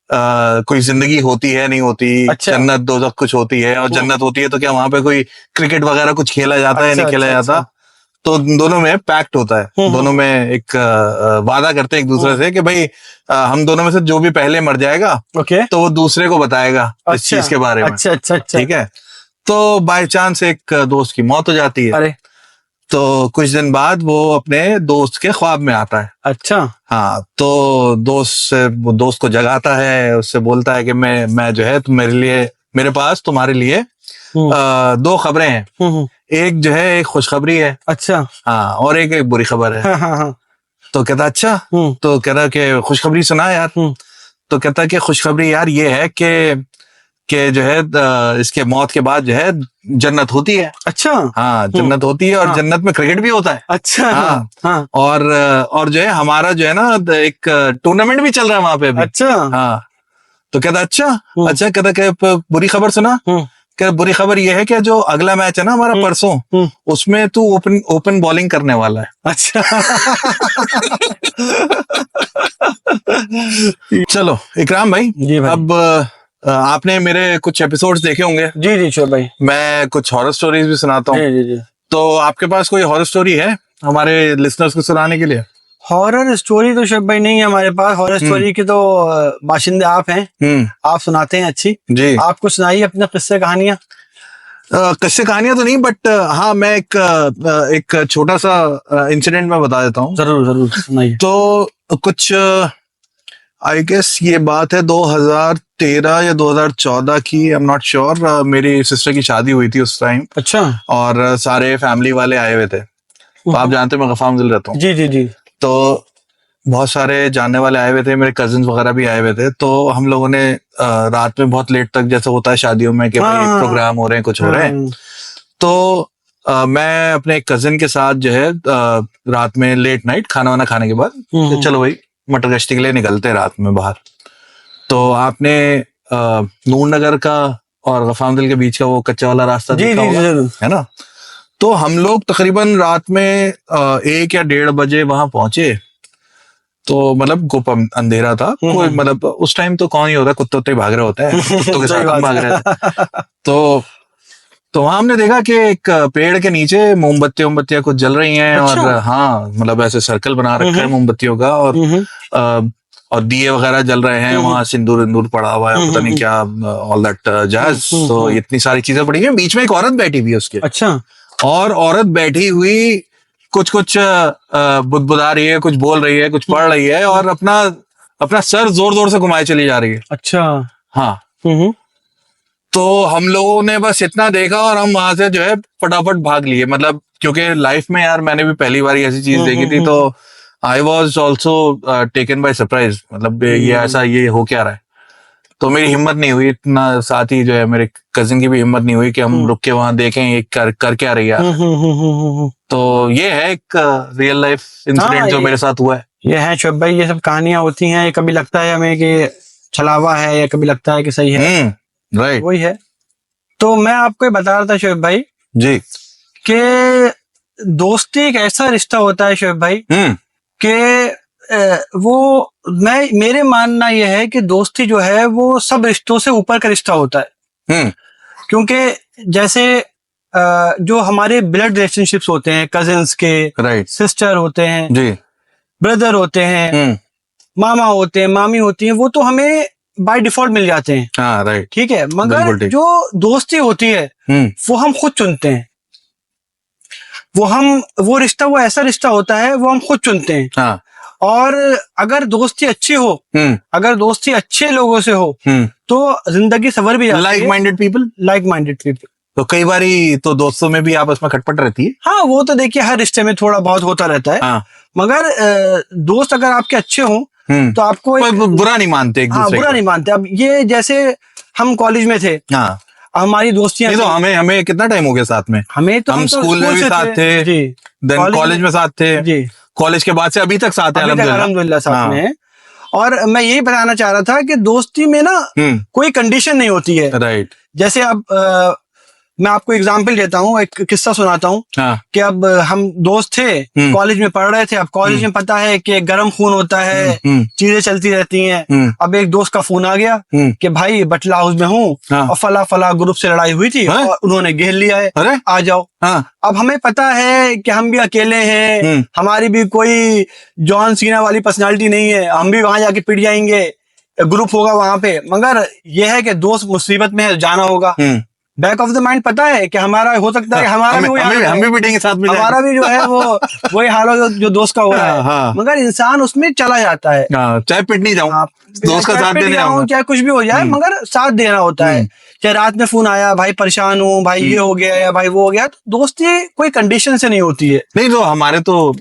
Speaker 1: कोई जिंदगी होती है नहीं होती,
Speaker 2: अच्छा।
Speaker 1: जन्नत दोज़ख कुछ होती है, और जन्नत होती है तो क्या वहां पे कोई क्रिकेट वगैरह कुछ खेला जाता है, नहीं खेला जाता। तो दोनों में पैक्ट होता है, दोनों में एक वादा करते हैं एक दूसरे से कि भाई हम दोनों में से जो भी पहले मर जाएगा तो वो दूसरे को बताएगा इस चीज के बारे में।
Speaker 2: अच्छा।
Speaker 1: ठीक है। तो बाय चांस एक दोस्त की मौत हो जाती है।
Speaker 2: अरे
Speaker 1: तो कुछ दिन बाद वो अपने दोस्त के ख्वाब में आता है।
Speaker 2: अच्छा।
Speaker 1: हाँ, तो दोस्त को जगाता है, उससे बोलता है कि मैं जो है मेरे पास तुम्हारे लिए 2 खबरें हैं। एक जो है एक खुशखबरी है।
Speaker 2: अच्छा।
Speaker 1: हाँ, और एक बुरी खबर है।
Speaker 2: हाँ।
Speaker 1: तो कहता अच्छा, तो कह रहा कि खुशखबरी सुना यार। तो कहता कि खुशखबरी यार ये है कि कि जो है इसके मौत के बाद जो है जन्नत होती है।
Speaker 2: अच्छा।
Speaker 1: हाँ, जन्नत होती है और जन्नत में क्रिकेट भी होता है।
Speaker 2: अच्छा।
Speaker 1: हाँ,
Speaker 2: हाँ।
Speaker 1: और जो है हमारा जो है ना एक टूर्नामेंट भी चल रहा है वहां पे अभी।
Speaker 2: अच्छा।
Speaker 1: हाँ, तो कहता अच्छा कहता बुरी खबर सुना। क्या बुरी खबर यह है कि जो अगला मैच है ना हमारा परसों, उसमें तू ओपन बॉलिंग करने वाला है।
Speaker 2: अच्छा।
Speaker 1: चलो इकराम भाई,
Speaker 2: जी भाई।
Speaker 1: अब आपने मेरे कुछ एपिसोड्स देखे होंगे।
Speaker 2: जी जी शोएब भाई।
Speaker 1: मैं कुछ हॉरर स्टोरीज भी सुनाता हूँ।
Speaker 2: जी जी जी।
Speaker 1: तो आपके पास कोई हॉरर स्टोरी है हमारे लिसनर्स को सुनाने के लिए?
Speaker 2: हॉरर स्टोरी तो शोएब भाई नहीं है हमारे पास। हॉरर स्टोरी के तो बाशिंदे आप हैं। आप सुनाते हैं अच्छी
Speaker 1: जी।
Speaker 2: आपको सुनाइए अपने किस्से कहानियां।
Speaker 1: किस्से कहानियां तो नहीं, बट हाँ मैं एक छोटा सा इंसिडेंट मैं बता देता हूँ।
Speaker 2: जरूर जरूर सुनाइए।
Speaker 1: तो कुछ आई गेस ये बात है 2013 या 2014 की, आई एम नॉट श्योर। मेरी सिस्टर की शादी हुई थी उस टाइम।
Speaker 2: अच्छा।
Speaker 1: और सारे फैमिली वाले आए हुए थे। तो आप जानते हो मैं गफा मंजिल रहता हूँ।
Speaker 2: जी जी जी।
Speaker 1: तो बहुत सारे जानने वाले आए हुए थे, मेरे कजिन्स वगैरह भी आए हुए थे। तो हम लोगों ने रात में बहुत लेट तक, जैसे होता है शादियों में कि भाई प्रोग्राम हो रहे हैं, कुछ हो रहे हैं। तो मैं अपने एक कजिन के साथ जो है रात में लेट नाइट खाना वाना खाने के बाद चलो भाई मटर गश्ती के लिए निकलते हैं रात में बाहर। तो आपने नूर नगर का और गफा मंजिल के बीच का वो कच्चा वाला रास्ता देखा होगा, है ना? तो हम लोग तकरीबन रात में 1 या 1:30 बजे वहां पहुंचे। तो मतलब गुप अंधेरा था, कोई मतलब उस टाइम तो कौन ही होता है, कुत्ते उत्ते भाग रहे होते हैं, कुत्तों के साथ हम भाग रहे थे। तो वहां हमने देखा कि एक पेड़ के नीचे मोमबत्तियां कुछ जल रही हैं।
Speaker 2: अच्छा।
Speaker 1: और हाँ मतलब ऐसे सर्कल बना रखा है मोमबत्तियों का, और दिए वगैरह जल रहे हैं। वहां सिंदूर इंदूर पड़ा हुआ है, पता नहीं क्या, ऑल दैट जैज। तो इतनी सारी चीजें पड़ी हैं। बीच में एक औरत बैठी हुई है उसके।
Speaker 2: अच्छा।
Speaker 1: और औरत बैठी हुई कुछ बुदबुदा रही है, कुछ बोल रही है, कुछ पढ़ रही है, और अपना सर जोर जोर से घुमाए चली जा रही है।
Speaker 2: अच्छा।
Speaker 1: हाँ। तो हम लोगों ने बस इतना देखा और हम वहां से जो है फटाफट भाग लिए। मतलब क्योंकि लाइफ में यार मैंने भी पहली बार ऐसी चीज देखी थी, तो I was also taken by surprise. मतलब ये ऐसा ये हो क्या रहा है। तो मेरी हिम्मत नहीं हुई इतना, साथ ही जो है मेरे कजिन की भी हिम्मत नहीं हुई कि हम रुक के वहां देखें ये कर क्या रही है। तो ये है एक रियल लाइफ इंसिडेंट जो मेरे साथ हुआ है।
Speaker 2: ये है शोएब भाई, ये सब कहानियां होती हैं। कभी लगता है हमें कि छलावा है, या कभी लगता है कि सही है।
Speaker 1: राइट,
Speaker 2: वही है। तो मैं आपको ये बता रहा था शोएब भाई
Speaker 1: जी
Speaker 2: कि दोस्ती एक ऐसा रिश्ता होता है शोएब भाई कि वो मेरे मानना यह है कि दोस्ती जो है वो सब रिश्तों से ऊपर का रिश्ता होता है। क्योंकि जैसे जो हमारे ब्लड रिलेशनशिप्स होते हैं, कजिन्स के,
Speaker 1: राइट,
Speaker 2: सिस्टर होते हैं
Speaker 1: जी,
Speaker 2: ब्रदर होते हैं, मामा होते हैं, मामी होती हैं, वो तो हमें बाय डिफॉल्ट मिल जाते हैं।
Speaker 1: हाँ राइट,
Speaker 2: ठीक है। मगर जो दोस्ती होती है वो हम खुद चुनते हैं। वो रिश्ता वो ऐसा रिश्ता होता है वो हम खुद चुनते हैं।
Speaker 1: हाँ।
Speaker 2: और अगर दोस्ती अच्छी हो, अगर दोस्ती अच्छे लोगों से हो, तो जिंदगी सवर भी जाती है। Like minded people.
Speaker 1: तो कई बारी तो दोस्तों में भी आपस में खटपट रहती है।
Speaker 2: हाँ, वो तो देखिए हर रिश्ते में थोड़ा बहुत होता रहता है। हाँ। मगर दोस्त अगर आपके अच्छे हों तो आपको
Speaker 1: बुरा नहीं मानते एक दूसरे।
Speaker 2: हाँ, बुरा नहीं मानते। अब ये जैसे हम कॉलेज में थे, हाँ, हमारी दोस्तियां,
Speaker 1: तो हमें कितना टाइम हो गया साथ में?
Speaker 2: हमें तो
Speaker 1: हम स्कूल में भी साथ थे, देन कॉलेज में साथ थे जी, कॉलेज के बाद से अभी तक साथ है,
Speaker 2: अल्हम्दुलिल्लाह साथ में है। और मैं यही बताना चाह रहा था कि दोस्ती में ना कोई कंडीशन नहीं होती है। राइट। जैसे अब मैं आपको एग्जाम्पल देता हूँ, एक किस्सा सुनाता हूँ। हाँ। कि अब हम दोस्त थे, कॉलेज में पढ़ रहे थे। अब कॉलेज में पता है कि गर्म खून होता है, चीजें चलती रहती हैं। अब एक दोस्त का फोन आ गया कि भाई बटला हाउस में हूँ, हाँ, और फला ग्रुप से लड़ाई हुई थी, हाँ, और उन्होंने घेर लिया है, आ जाओ। हाँ। अब हमें पता है कि हम भी अकेले हैं, हमारी भी कोई जॉन सीना वाली पर्सनालिटी नहीं है, हम भी वहां जाके पिट जाएंगे, ग्रुप होगा वहां पे। मगर यह है कि दोस्त मुसीबत में है, जाना होगा। बैक ऑफ द माइंड पता है कि हमारा हो सकता है कि हमारा भी हम भी पिटेंगे साथ में, हमारा भी जो है वो वही हाल हो जो दोस्त का हो रहा है। हाँ। मगर इंसान उसमें चला जाता है,
Speaker 1: चाहे पिट नहीं जाऊं, दोस्त का साथ देने जाऊं,
Speaker 2: चाहे कुछ भी हो जाए, मगर साथ देना होता है। चाहे रात में फोन आया, भाई परेशान हूँ, भाई ये हो गया या भाई वो हो गया, तो दोस्ती कोई कंडीशन से नहीं होती है।
Speaker 1: नहीं, तो हमारे तो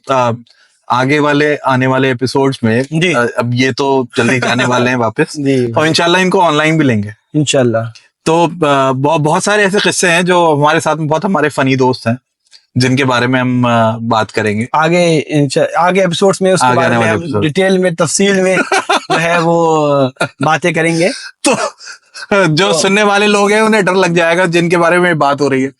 Speaker 1: आगे वाले आने वाले एपिसोड्स में अब ये तो जल्दी जाने वाले हैं वापस, और इंशाल्लाह इनको ऑनलाइन भी लेंगे
Speaker 2: इंशाल्लाह।
Speaker 1: तो बहुत सारे ऐसे किस्से हैं जो हमारे साथ में बहुत हमारे फनी दोस्त हैं, जिनके बारे में हम बात करेंगे
Speaker 2: आगे एपिसोड्स में, उसके बारे में हम डिटेल में, तफसील में जो है वो बातें करेंगे।
Speaker 1: तो जो सुनने वाले लोग हैं उन्हें डर लग जाएगा जिनके बारे में बात हो रही है।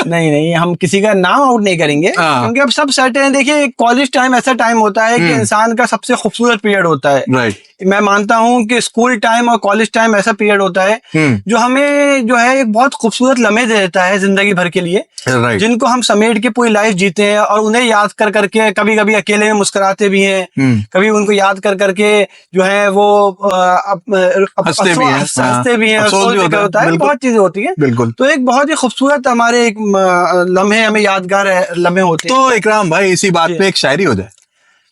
Speaker 2: नहीं, हम किसी का नाम आउट नहीं करेंगे, क्योंकि अब सब सेट हैं। देखिए, कॉलेज टाइम ऐसा टाइम होता है कि इंसान का सबसे खूबसूरत पीरियड होता है।
Speaker 1: राइट।
Speaker 2: मैं मानता हूँ कि स्कूल टाइम और कॉलेज टाइम ऐसा पीरियड होता है जो हमें जो है एक बहुत खूबसूरत लम्हे दे देता है जिंदगी भर के लिए, जिनको हम समेट के पूरी लाइफ जीते हैं, और उन्हें याद कर करके कभी कभी अकेले में मुस्कुराते भी हैं, कभी उनको याद कर करके जो है वो हंसते भी हैं, होता है, बहुत चीजें होती है।
Speaker 1: बिल्कुल।
Speaker 2: तो एक बहुत ही खूबसूरत हमारे एक लम्हे, हमें यादगार लम्हे होते हैं।
Speaker 1: तो इकराम भाई, इसी बात पे एक शायरी हो जाए।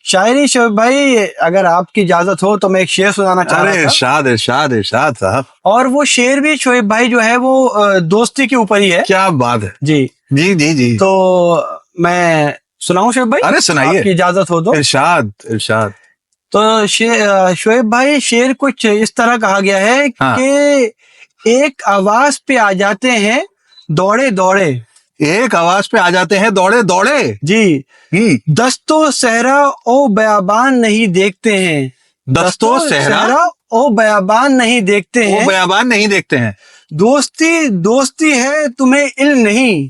Speaker 2: शायरी शोएब भाई, अगर आपकी इजाजत हो तो मैं एक शेर सुनाना चाह रहा था।
Speaker 1: इरशाद इरशाद इरशाद साहब।
Speaker 2: और वो शेर भी शोएब भाई जो है वो दोस्ती के ऊपर ही है।
Speaker 1: क्या बात है।
Speaker 2: जी
Speaker 1: जी जी जी।
Speaker 2: तो मैं सुनाऊं शोएब भाई?
Speaker 1: अरे सुनाइए,
Speaker 2: आपकी इजाजत हो तो।
Speaker 1: इरशाद इरशाद।
Speaker 2: तो शोएब भाई, शेर कुछ इस तरह कहा गया है कि एक आवाज पे आ जाते हैं दौड़े दौड़े।
Speaker 1: एक आवाज पे आ जाते हैं दौड़े दौड़े।
Speaker 2: जी। दस्तो सहरा ओ बयाबान नहीं देखते हैं।
Speaker 1: दस्तो सहरा
Speaker 2: ओ बयाबान नहीं देखते हैं।
Speaker 1: वो बयाबान नहीं देखते हैं।
Speaker 2: दोस्ती दोस्ती है तुम्हें इल्म नहीं।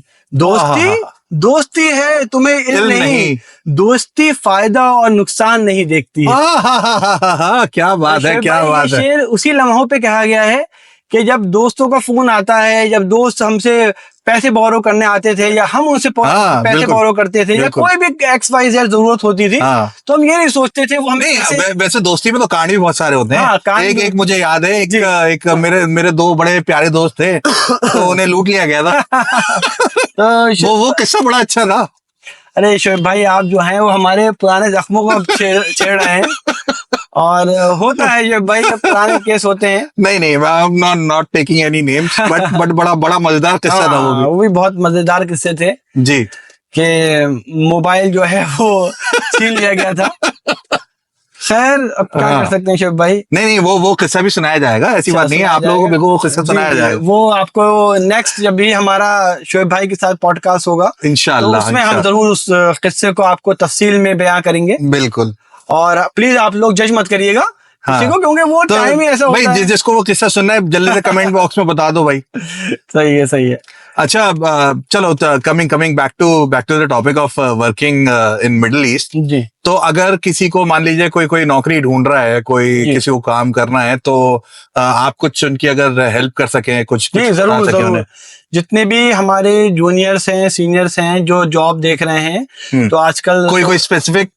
Speaker 2: दोस्ती है तुम्हें इल्म नहीं। दोस्ती फायदा और नुकसान नहीं देखती है।
Speaker 1: क्या बात है, क्या बात है।
Speaker 2: शेर उसी लम्हों पे कहा गया है कि जब दोस्तों का फोन आता है, जब दोस्त हमसे पैसे बोरो करने आते थे, या हम उनसे पैसे बोरो करते थे, या कोई भी XYZ जरूरत होती थी, तो हम ये नहीं सोचते थे वो हमें।
Speaker 1: वैसे दोस्ती में तो कांड भी बहुत सारे होते हैं। एक मुझे याद है, एक मेरे दो बड़े प्यारे दोस्त थे, तो उन्हें लूट लिया गया था। तो वो किस्सा बड़ा अच्छा था।
Speaker 2: अरे शोएब भाई, आप जो हैं वो हमारे पुराने जख्मों को छेड़ रहे हैं। और होता है शोएब भाई, पुराने केस होते हैं।
Speaker 1: नहीं, I am not taking any names, but बड़ा मजेदार किस्सा था वो
Speaker 2: भी बहुत मजेदार किस्से थे
Speaker 1: जी।
Speaker 2: कि मोबाइल जो है वो छीन लिया गया था। खैर, अब क्या कर सकते हैं शोएब भाई।
Speaker 1: नहीं, वो किस्सा भी सुनाया जाएगा, ऐसी बात नहीं है। आप लोगों को वो किस्सा सुनाया जाएगा।
Speaker 2: वो आपको नेक्स्ट जब भी हमारा शोएब भाई के साथ पॉडकास्ट होगा
Speaker 1: इंशाल्लाह,
Speaker 2: तो उसमें हम जरूर उस किस्से को आपको तफसील में बयां करेंगे।
Speaker 1: बिल्कुल।
Speaker 2: और प्लीज आप लोग जज मत करिएगा किसी को, क्योंकि वो टाइम ही ऐसा होता है।
Speaker 1: जिसको वो किस्सा सुनना है जल्दी से कमेंट बॉक्स में बता दो भाई।
Speaker 2: सही है।
Speaker 1: अच्छा, चलो coming back to the topic of working in Middle East जी। तो अगर किसी को मान लीजिए कोई नौकरी ढूंढ रहा है, कोई किसी को काम करना है, तो आप कुछ उनकी अगर हेल्प कर सकें, कुछ
Speaker 2: जरूर। जितने भी हमारे जूनियर्स हैं, सीनियर्स हैं जो जॉब देख रहे हैं, तो आजकल
Speaker 1: कोई स्पेसिफिक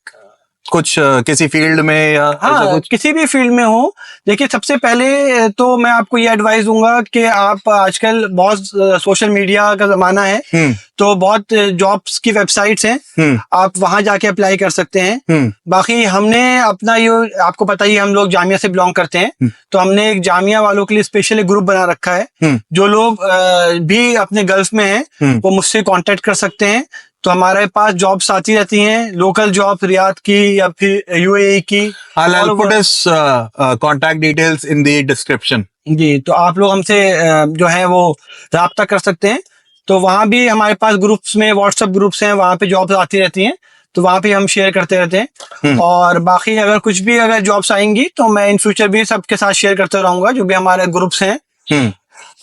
Speaker 1: कुछ किसी फील्ड में या कुछ?
Speaker 2: किसी भी फील्ड में हो। देखिए, सबसे पहले तो मैं आपको ये एडवाइस दूंगा कि आप आजकल बहुत सोशल मीडिया का जमाना है, तो बहुत जॉब्स की वेबसाइट्स हैं, आप वहां जाके अप्लाई कर सकते हैं। बाकी हमने अपना ये, आपको पता ही हम लोग जामिया से बिलोंग करते हैं, तो हमने एक जामिया वालों के लिए स्पेशल ग्रुप बना रखा है। जो लोग भी अपने गल्फ में हैं वो मुझसे कांटेक्ट कर सकते हैं। तो हमारे पास जॉब्स आती रहती हैं, लोकल जॉब रियाद की या फिर UAE की।
Speaker 1: I'll put his contact details in the description.
Speaker 2: जी, तो आप लोग हमसे जो है वो राब्ता कर सकते हैं। तो वहाँ भी हमारे पास ग्रुप्स में, व्हाट्सएप ग्रुप्स हैं, वहाँ पे जॉब्स आती रहती हैं, तो वहाँ पे हम शेयर करते रहते हैं। और बाकी अगर जॉब्स आएंगी तो मैं इन फ्यूचर भी सबके साथ शेयर करते रहूंगा, जो भी हमारे ग्रुप्स हैं।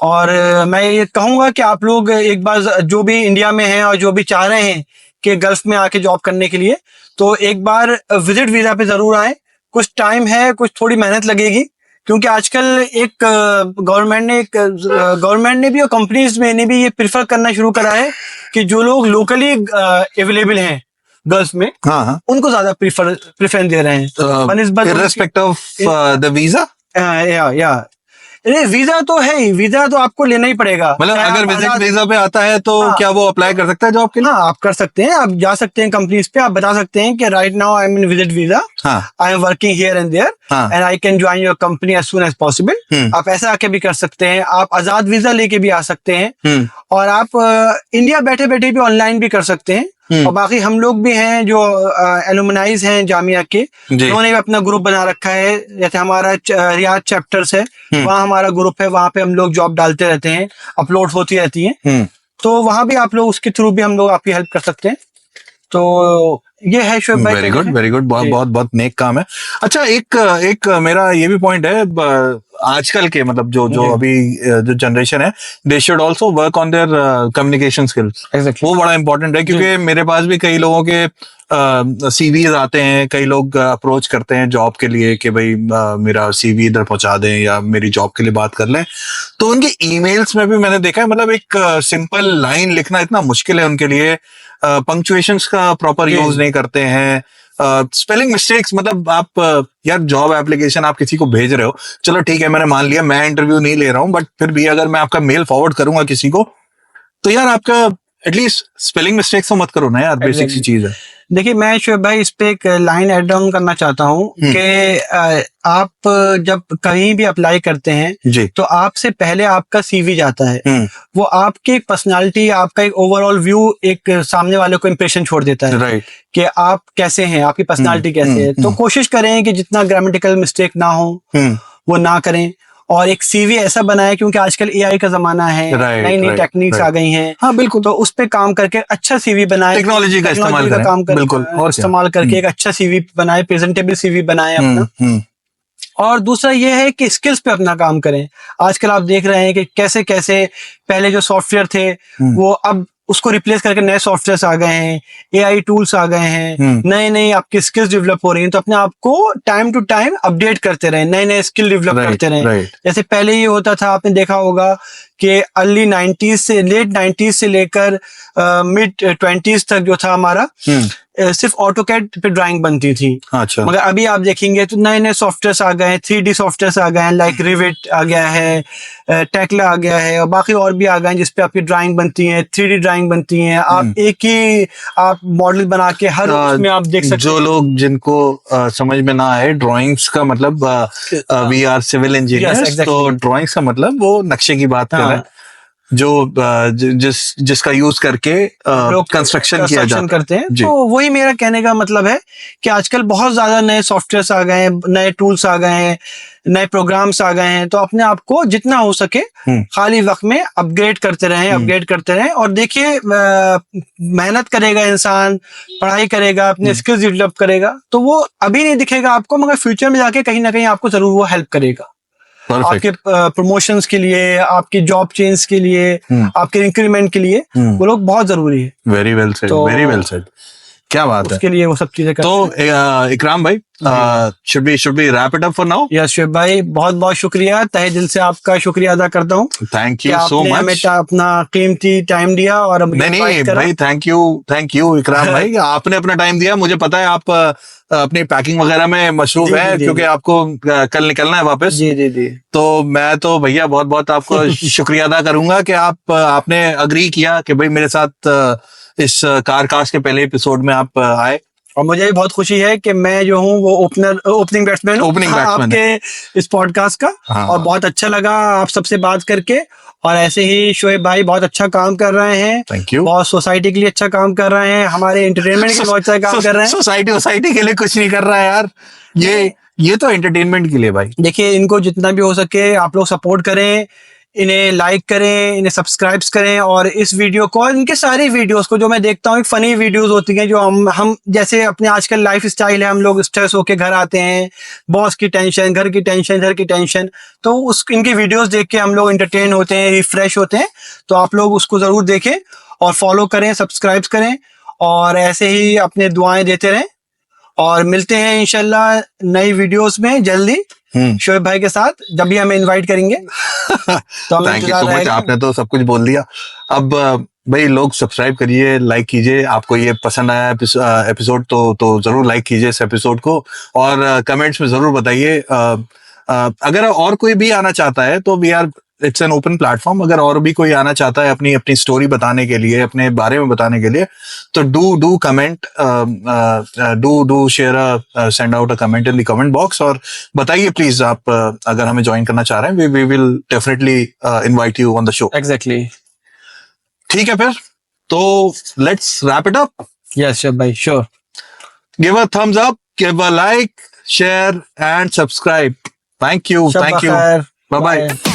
Speaker 2: और मैं ये कहूंगा कि आप लोग एक बार, जो भी इंडिया में हैं और जो भी चाह रहे हैं कि गल्फ में आके जॉब करने के लिए, तो एक बार विजिट वीजा पे जरूर आए। कुछ टाइम है, कुछ थोड़ी मेहनत लगेगी, क्योंकि आजकल एक गवर्नमेंट ने भी और कंपनीज में ने भी ये प्रिफर करना शुरू करा है कि जो लोग लोकली अवेलेबल हैं गल्फ में, उनको ज्यादा प्रेफरेंस दे रहे हैं।
Speaker 1: इर्रेस्पेक्ट ऑफ द वीजा।
Speaker 2: या वीजा तो है ही, वीजा तो आपको लेना ही पड़ेगा।
Speaker 1: मतलब अगर विजिट वीजा पे आता है तो क्या वो अप्लाई कर सकता है जॉब के लिए?
Speaker 2: हाँ, आप कर सकते हैं। आप जा सकते हैं कंपनीज पे, आप बता सकते हैं कि right now I am in visit visa, I am working here and there and I can join your company as soon as possible. आप ऐसा आके भी कर सकते हैं। आप आजाद वीजा लेके भी आ सकते हैं, और आप इंडिया बैठे बैठे भी ऑनलाइन भी कर सकते हैं। और बाकी हम लोग भी हैं जो एलुमनाइज हैं जामिया के, उन्होंने भी अपना ग्रुप बना रखा है। जैसे हमारा रियाद चैप्टर्स है, वहाँ हमारा ग्रुप है, वहाँ पे हम लोग जॉब डालते रहते हैं, अपलोड होती रहती हैं, तो वहाँ भी आप लोग उसके थ्रू भी हम लोग आपकी हेल्प कर सकते हैं। तो ये है शोएब भाई।
Speaker 1: वेरी गुड, बहुत बहुत बहुत नेक काम है। अच्छा, एक मेरा ये भी पॉइंट है, आजकल के मतलब जो अभी जो जनरेशन है, they should also work on their communication skills. वो बड़ा इंपॉर्टेंट है, क्योंकि मेरे पास भी कई लोगों के सीवीज आते हैं, कई लोग अप्रोच करते हैं जॉब के लिए कि भाई मेरा सीवी इधर पहुंचा दें या मेरी जॉब के लिए बात कर लें। तो उनके ईमेल्स में भी मैंने देखा है, मतलब एक सिंपल लाइन लिखना इतना मुश्किल है उनके लिए, पंक्चुएशंस का प्रॉपर यूज नहीं करते हैं, स्पेलिंग मिस्टेक्स, मतलब आप यार जॉब एप्लीकेशन आप किसी को भेज रहे हो, चलो ठीक है मैंने मान लिया मैं इंटरव्यू नहीं ले रहा हूं, बट फिर भी अगर मैं आपका मेल फॉरवर्ड करूंगा किसी को, तो यार आपका एटलीस्ट स्पेलिंग मिस्टेक्स तो मत करो ना यार, बेसिक सी चीज है।
Speaker 2: देखिए मैं शोएब भाई इस पे एक लाइन एड डाउन करना चाहता हूँ कि आप जब कहीं भी अप्लाई करते हैं तो आपसे पहले आपका सीवी जाता है, वो आपकी पर्सनालिटी, आपका एक ओवरऑल व्यू एक सामने वाले को इंप्रेशन छोड़ देता है, राइट, कि आप कैसे हैं, आपकी पर्सनालिटी कैसे है। तो कोशिश करें कि जितना ग्रामेटिकल मिस्टेक ना हो वो ना करें, और एक सीवी ऐसा बनाए, क्योंकि आजकल एआई का जमाना है, नई नई टेक्निक्स आ गई हैं। हाँ बिल्कुल, तो उस पे काम करके अच्छा सीवी बनाए, टेक्नोलॉजी का इस्तेमाल करें, काम कर, बिल्कुल, और इस्तेमाल करके एक अच्छा सीवी बनाए, प्रेजेंटेबल सीवी बनाए अपना। और दूसरा ये है कि स्किल्स पे अपना काम करें। आजकल आप देख रहे हैं कि कैसे कैसे पहले जो सॉफ्टवेयर थे वो अब उसको रिप्लेस करके नए सॉफ्टवेयर आ गए हैं, एआई टूल्स आ गए हैं, नए नए आपकी स्किल्स डेवलप हो रही हैं। तो अपने आप को टाइम टू टाइम अपडेट करते रहें, नए नए स्किल डेवलप करते रहें। जैसे पहले ये होता था, आपने देखा होगा कि अर्ली 90s से लेट 90s से लेकर मिड 20s तक जो था हमारा, सिर्फ ऑटोकैड पे ड्राइंग बनती थी। अच्छा। मगर अभी आप देखेंगे तो नए नए सॉफ्टवेयर्स आ गए हैं, 3D सॉफ्टवेयर्स आ गए हैं, लाइक रिविट आ गया है, टेक्ला आ गया है, और बाकी और भी आ गए हैं जिसपे आपकी ड्राइंग बनती है, 3D ड्राइंग बनती है। आप एक ही आप मॉडल बना के हर उसमें आप देख सकते हैं। जो लोग जिनको समझ में ना आए, ड्राइंग्स का मतलब वी आर सिविल इंजीनियर्स, तो ड्राइंग्स का मतलब वो नक्शे की बात कर रहे हैं, जो जिसका यूज करके कंस्ट्रक्शन किया जाता करते हैं। तो वही मेरा कहने का मतलब है कि आजकल बहुत ज्यादा नए सॉफ्टवेयर्स आ गए हैं, नए टूल्स आ गए हैं, नए प्रोग्राम्स आ गए हैं। तो अपने आप को जितना हो सके खाली वक्त में अपग्रेड करते रहें, और देखिए मेहनत करेगा इंसान, पढ़ाई करेगा, अपने स्किल्स डेवलप करेगा, तो वो अभी नहीं दिखेगा आपको, मगर फ्यूचर में जाके कहीं ना कहीं आपको जरूर वो हेल्प करेगा। आपके प्रमोशंस के लिए, आपकी जॉब चेंज के लिए, आपके इंक्रीमेंट के लिए वो लोग बहुत जरूरी है। Very well said, very well said, क्या बात है। उसके लिए वो सब चीजें करते हैं। तो इकराम भाई, should we wrap it up for now? Yes Shoaib भाई, बहुत बहुत शुक्रिया, तहे दिल से आपका शुक्रिया अदा करता हूँ। थैंक यू सो मच, हमें अपना कीमती टाइम दिया। और नहीं भाई, थैंक यू इकराम भाई, आपने अपना टाइम दिया। मुझे पता है आप अपनी पैकिंग वगैरह में मशरूफ है, क्योंकि आपको कल निकलना है वापस। जी। तो मैं तो भैया बहुत बहुत आपको शुक्रिया अदा करूंगा कि आपने अग्री किया कि भाई मेरे साथ इस कारकास्ट के पहले एपिसोड में आप आए। और मुझे भी बहुत खुशी है कि मैं जो हूँ वो ओपनिंग बैट्समैन आपके इस पॉडकास्ट का। और बहुत अच्छा लगा आप सबसे बात करके। और ऐसे ही शोएब भाई बहुत अच्छा काम कर रहे हैं, थैंक यू। बहुत सोसाइटी के लिए अच्छा काम कर रहे हैं, हमारे एंटरटेनमेंट के लिए बहुत अच्छा काम कर रहे हैं। सोसाइटी के लिए कुछ नहीं कर रहा है यार, ये तो एंटरटेनमेंट के लिए भाई। देखिए, इनको जितना भी हो सके आप लोग सपोर्ट करें, इन्हें लाइक करें, इन्हें सब्सक्राइब करें, और इस वीडियो को, इनके सारी वीडियोस को जो मैं देखता हूँ, एक फनी वीडियोस होती हैं जो हम जैसे अपने आजकल लाइफ स्टाइल है, हम लोग स्ट्रेस होके घर आते हैं, बॉस की टेंशन, घर की टेंशन, तो इनकी वीडियोस देख के हम लोग एंटरटेन होते हैं, रिफ्रेश होते हैं। तो आप लोग उसको जरूर देखें और फॉलो करें, सब्सक्राइब करें, और ऐसे ही अपने दुआएं देते रहें। और मिलते हैं इंशाल्लाह नई वीडियोस में जल्दी शोएब भाई के साथ, जब भी हमें इनवाइट करेंगे। तो थैंक यू सो मच, आपने तो सब कुछ बोल दिया। अब भाई लोग सब्सक्राइब करिए, लाइक कीजिए, आपको ये पसंद आया एपिसोड तो जरूर लाइक कीजिए इस एपिसोड को, और कमेंट्स में जरूर बताइए। अगर और कोई भी आना चाहता है तो we are, it's an open platform. अगर और भी कोई आना चाहता है अपनी स्टोरी बताने के लिए, अपने बारे में बताने के लिए, तो do comment, do share, send out a comment in the comment box, और बताइए प्लीज आप अगर हमें ज्वाइन करना चाह रहे हैं, we will definitely invite you on the show. Exactly. ठीक है फिर, तो let's wrap it up. Yes भाई, sure.
Speaker 1: Give a thumbs up, give a like, share and subscribe. Thank you.
Speaker 2: Shab
Speaker 1: Thank you.
Speaker 2: बखैर।
Speaker 1: Bye bye.